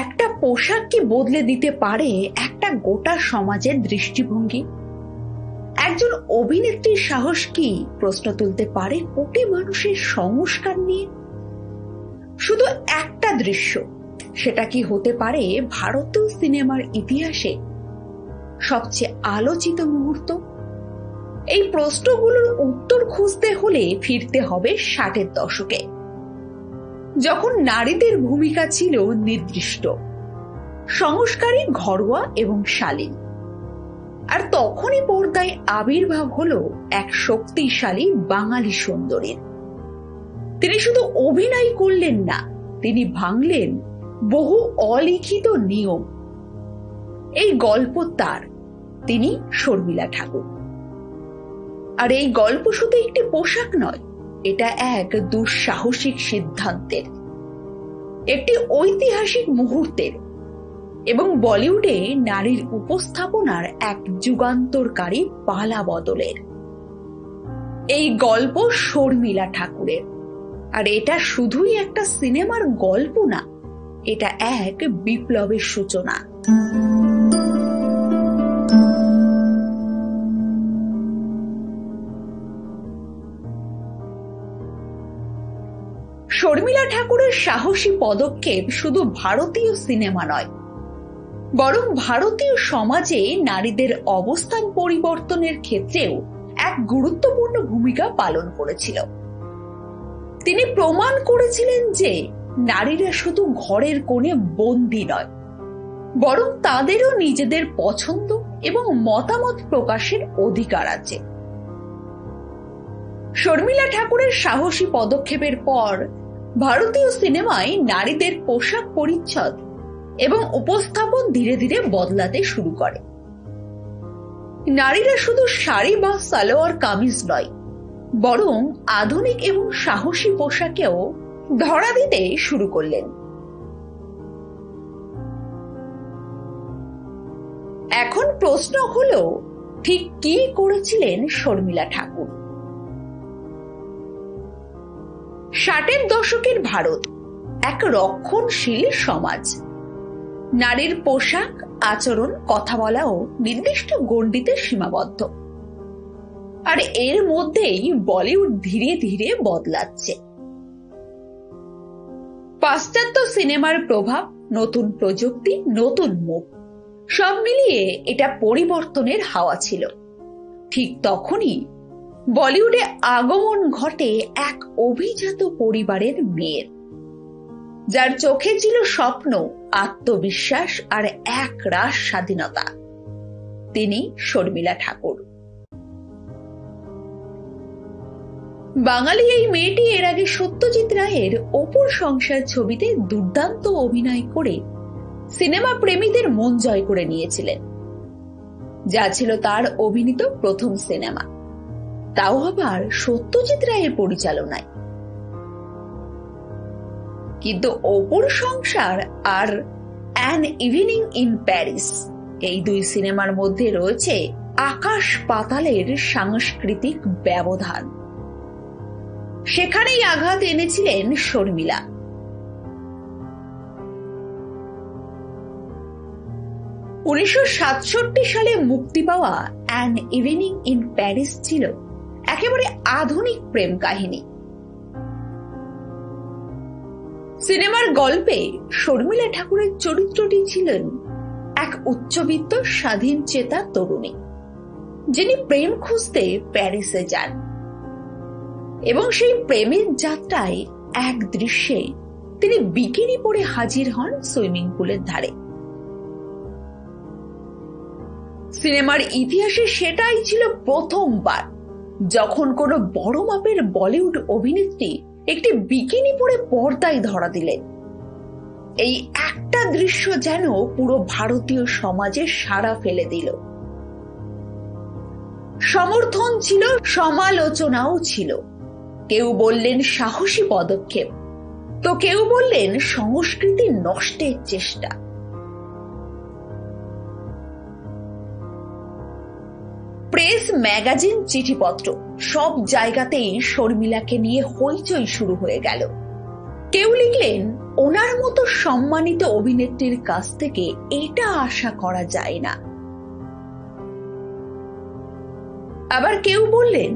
একটা পোশাক কি বদলে দিতে পারে একটা গোটা সমাজের দৃষ্টিভঙ্গি? একজন অভিনেত্রীর সাহস কি প্রশ্ন তুলতে পারে কোটি মানুষের সংস্কার নিয়ে? শুধু একটা দৃশ্য, সেটা কি হতে পারে ভারতীয় সিনেমার ইতিহাসে সবচেয়ে আলোচিত মুহূর্ত? এই প্রশ্নগুলোর উত্তর খুঁজতে হলে ফিরতে হবে 60-এর দশকে, যখন নারীদের ভূমিকা ছিল নির্দিষ্ট, সংস্কারী, ঘরোয়া এবং শালীন। আর তখনই পর্দায় আবির্ভাব হলো এক শক্তিশালী বাঙালি সুন্দরীর। তিনি শুধু অভিনয় করলেন না, তিনি ভাঙলেন বহু অলিখিত নিয়ম। এই গল্প তার, তিনি শর্মিলা ঠাকুর। আর এই গল্প শুধু একটি পোশাক নয়, এটা এক দুঃসাহসিক সিদ্ধান্তের, একটি ঐতিহাসিক মুহূর্তের এবং বলিউডে নারীর উপস্থাপনার এক যুগান্তরকারী পালা বদলের। এই গল্প শর্মিলা ঠাকুরের। আর এটা শুধুই একটা সিনেমার গল্প না, এটা এক বিপ্লবের সূচনা। শর্মিলা ঠাকুরের সাহসী পদক্ষেপ শুধু ভারতীয় সিনেমা নয়, বরং ভারতীয় সমাজে নারীদের অবস্থান পরিবর্তনের ক্ষেত্রেও এক গুরুত্বপূর্ণ ভূমিকা পালন করেছিল। তিনি প্রমাণ করেছিলেন যে নারীরা শুধু ঘরের কোণে বন্দী নয়, বরং তাদেরও নিজেদের পছন্দ এবং মতামত প্রকাশের অধিকার আছে। শর্মিলা ঠাকুরের সাহসী পদক্ষেপের পর ভারতীয় সিনেমায় নারীদের পোশাক পরিচ্ছদ এবং উপস্থাপন ধীরে ধীরে বদলাতে শুরু করে। নারীরা শুধু শাড়ি বা সালোয়ার কামিজ নয়, বরং আধুনিক এবং সাহসী পোশাকেও ধরা দিতে শুরু করলেন। এখন প্রশ্ন হলো, ঠিক কি করেছিলেন শর্মিলা ঠাকুর? 60-এর দশকের ভারত এক রক্ষণশীল সমাজ। নারীর পোশাক, আচরণ, কথা বলাও নির্দিষ্ট গণ্ডিতে সীমাবদ্ধ। আর এর মধ্যেই বলিউড ধীরে ধীরে বদলাচ্ছে। পাশ্চাত্য সিনেমার প্রভাব, নতুন প্রযুক্তি, নতুন মুখ, সব মিলিয়ে এটা পরিবর্তনের হাওয়া ছিল। ঠিক তখনই বলিউডে আগমন ঘটে এক অভিজাত পরিবারের মেয়ের, যার চোখে ছিল স্বপ্ন, আত্মবিশ্বাস আর এক রাশ স্বাধীনতা। তিনি শর্মিলা ঠাকুর। বাঙালি এই মেয়েটি এর আগে সত্যজিৎ রায়ের অপুর সংসার ছবিতে দুর্দান্ত অভিনয় করে সিনেমা প্রেমীদের মন জয় করে নিয়েছিলেন, যা ছিল তার অভিনীত প্রথম সিনেমা, তাও আবার সত্যজিৎ রায়ের পরিচালনায়। কিন্তু অপুর সংসার আর অ্যান ইভিনিং ইন প্যারিস, এই দুই সিনেমার মধ্যে রয়েছে আকাশ পাতালের সাংস্কৃতিক ব্যবধান। সেখানেই আঘাত এনেছিলেন শর্মিলা। উনিশশো 1967 সালে মুক্তি পাওয়া অ্যান ইভিনিং ইন প্যারিস ছিল একেবারে আধুনিক প্রেম কাহিনী। সিনেমার গল্পে শর্মিলা ঠাকুরের চরিত্রটি ছিলেন এক উচ্চবিত্ত স্বাধীন চেতা তরুণী, যিনি প্রেম খুঁজতে প্যারিসে যান এবং সেই প্রেমের যাত্রায় এক দৃশ্যে তিনি বিকিনি পরে হাজির হন সুইমিং পুলের ধারে। সিনেমার ইতিহাসে সেটাই ছিল প্রথমবার যখন কোনো বড় মাপের বলিউড অভিনেত্রী একটি বিকিনি পরে পর্দায় ধরা দিলেন। এই একটা দৃশ্য যেন পুরো ভারতীয় সমাজে সাড়া ফেলে দিল। সমর্থন ছিল, সমালোচনাও ছিল। কেউ বললেন সাহসী পদক্ষেপ, তো কেউ বললেন সংস্কৃতি নষ্টের চেষ্টা। প্রেস, ম্যাগাজিন, চিঠিপত্র, সব জায়গাতেই শর্মিলাকে নিয়ে হইচই শুরু হয়ে গেল। কেউ লিখলেন, ওনার মতো সম্মানিত অভিনেত্রীর কাছ থেকে এটা আশা করা যায় না। আবার কেউ বললেন,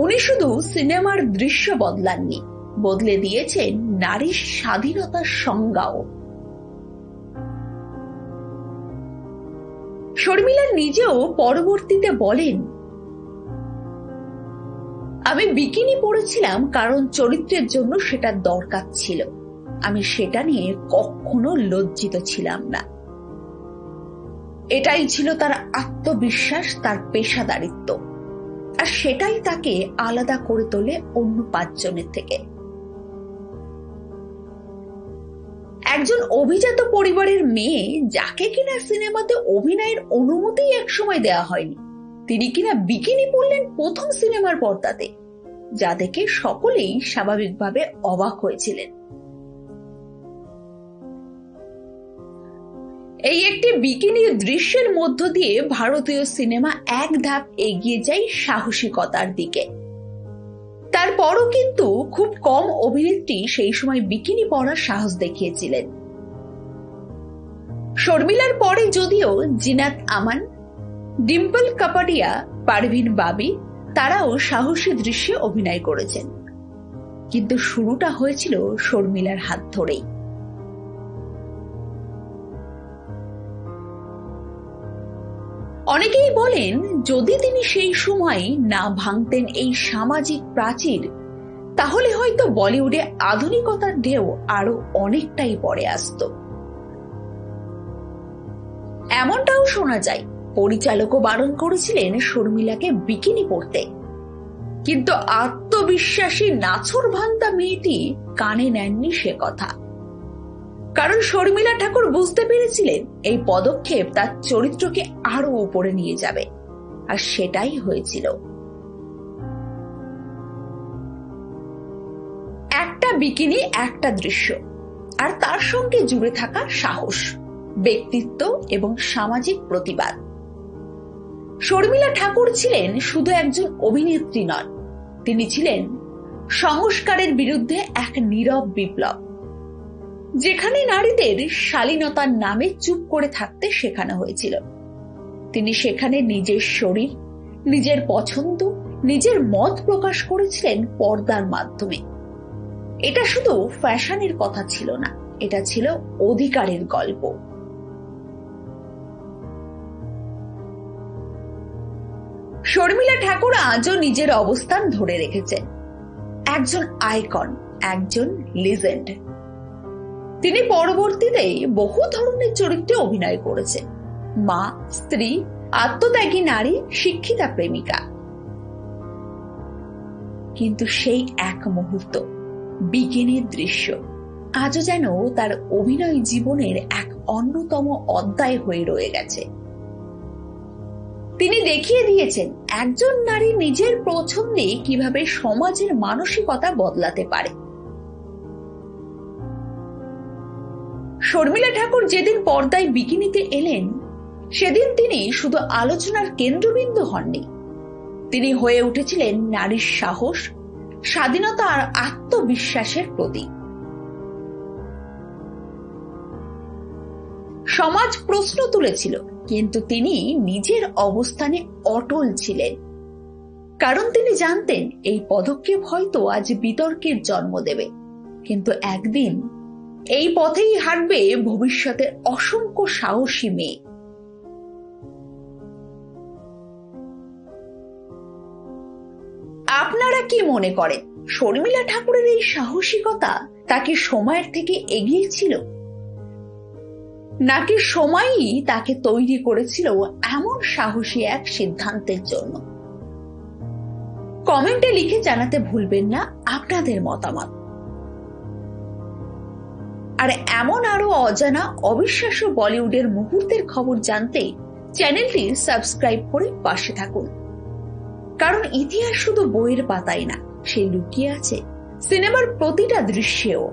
উনি শুধু সিনেমার দৃশ্য বদলাননি, বদলে দিয়েছেন নারীর স্বাধীনতার সংজ্ঞাও। শর্মিলা নিজেও পরবর্তীতে বলেন, আমি বিকিনি পরেছিলাম কারণ চরিত্রের জন্য সেটা দরকার ছিল। আমি সেটা নিয়ে কখনো লজ্জিত ছিলাম না। এটাই ছিল তার আত্মবিশ্বাস, তার পেশাদারিত্ব, আর সেটাই তাকে আলাদা করে তোলে অন্য 5 জনের থেকে। একজন অভিজাত পরিবারের মেয়ে, যাকে কিনা সিনেমাতে অভিনয়ের অনুমতি একসময় দেওয়া হয়নি, তিনি কিনা বিকিনি পরলেন প্রথম সিনেমার পর্দাতে, যা দেখে সকলেই স্বাভাবিকভাবে অবাক হয়েছিলেন। এই একটি বিকিনির দৃশ্যের মধ্য দিয়ে ভারতীয় সিনেমা এক ধাপ এগিয়ে যায় সাহসিকতার দিকে। তারপরও কিন্তু খুব কম অভিনেত্রী সেই সময় বিকিনি পরার সাহস দেখিয়েছিলেন। শর্মিলার পরে যদিও জিনাত আমান, ডিম্পল কাপাডিয়া, পারভিন বাবি তারাও সাহসী দৃশ্যে অভিনয় করেছেন, কিন্তু শুরুটা হয়েছিল শর্মিলার হাত ধরেই। অনেকেই বলেন, যদি তিনি সেই সময় না ভাঙতেন এই সামাজিক প্রাচীর, তাহলে হয়তো বলিউডে আধুনিকতার ঢেউ আরো অনেকটাই পরে আসত। এমনটাও শোনা যায়, পরিচালকও বারণ করেছিলেন শর্মিলাকে বিকিনি পরতে, কিন্তু আত্মবিশ্বাসী নাছোড়বান্দা মেয়েটি কানে নেননি সে কথা। কারণ শর্মিলা ঠাকুর বুঝতে পেরেছিলেন এই পদক্ষেপ তার চরিত্রকে আরো উপরে নিয়ে যাবে, আর সেটাই হয়েছিল। একটা বিকিনি, একটা দৃশ্য, আর তার সঙ্গে জুড়ে থাকা সাহস, ব্যক্তিত্ব এবং সামাজিক প্রতিবাদ। শর্মিলা ঠাকুর ছিলেন শুধু একজন অভিনেত্রী নন, তিনি ছিলেন সংস্কারের বিরুদ্ধে এক নীরব বিপ্লব, যেখানে নারীদের শালীনতার নামে চুপ করে থাকতে শেখানো হয়েছিল। তিনি সেখানে নিজের শরীর, নিজের পছন্দ, নিজের মত প্রকাশ করেছিলেন পর্দার মাধ্যমে। এটা শুধু ফ্যাশনের কথা ছিল না, এটা ছিল অধিকারের গল্প। শর্মিলা ঠাকুর আজও নিজের অবস্থান ধরে রেখেছেন, একজন আইকন, একজন লিজেন্ড। তিনি পরবর্তীতে বহু ধরনের চরিত্রে অভিনয় করেছেন, মা, স্ত্রী, আত্মত্যাগী নারী, শিক্ষিতা প্রেমিকা। কিন্তু সেই এক মুহূর্ত, বিকিনির দৃশ্য, আজও যেন তার অভিনয় জীবনের এক অন্যতম অধ্যায় হয়ে রয়ে গেছে। তিনি দেখিয়ে দিয়েছেন একজন নারী নিজের পছন্দে কিভাবে সমাজের মানসিকতা বদলাতে পারে। শর্মিলা ঠাকুর যেদিন পর্দায় বিকিনিতে এলেন, সেদিন তিনি শুধু আলোচনার কেন্দ্রবিন্দু হননি, তিনি হয়ে উঠেছিলেন নারীর সাহস, স্বাধীনতা আর আত্মবিশ্বাসের প্রতীক। সমাজ প্রশ্ন তুলেছিল, কিন্তু তিনি নিজের অবস্থানে অটল ছিলেন, কারণ তিনি জানতেন এই পদক্ষেপ হয়তো আজ বিতর্কের জন্ম দেবে, কিন্তু একদিন এই পথেই হাঁটবে ভবিষ্যতের অসংখ্য সাহসী মেয়ে। আপনারা কি মনে করেন, শর্মিলা ঠাকুরের এই সাহসিকতা তাকে সময়ের থেকে এগিয়ে ছিল, নাকি সময়ই তাকে তৈরি করেছিল এমন সাহসী এক সিদ্ধান্তের জন্য? কমেন্টে লিখে জানাতে ভুলবেন না আপনাদের মতামত। আর এমন আরো অজানা অবিশ্বাস্য বলিউডের মুহূর্তের খবর জানতে চ্যানেলটি সাবস্ক্রাইব করে পাশে থাকুন, কারণ ইতিহাস শুধু বইয়ের পাতায় না, সে লুকিয়ে আছে সিনেমার প্রতিটা দৃশ্যেও।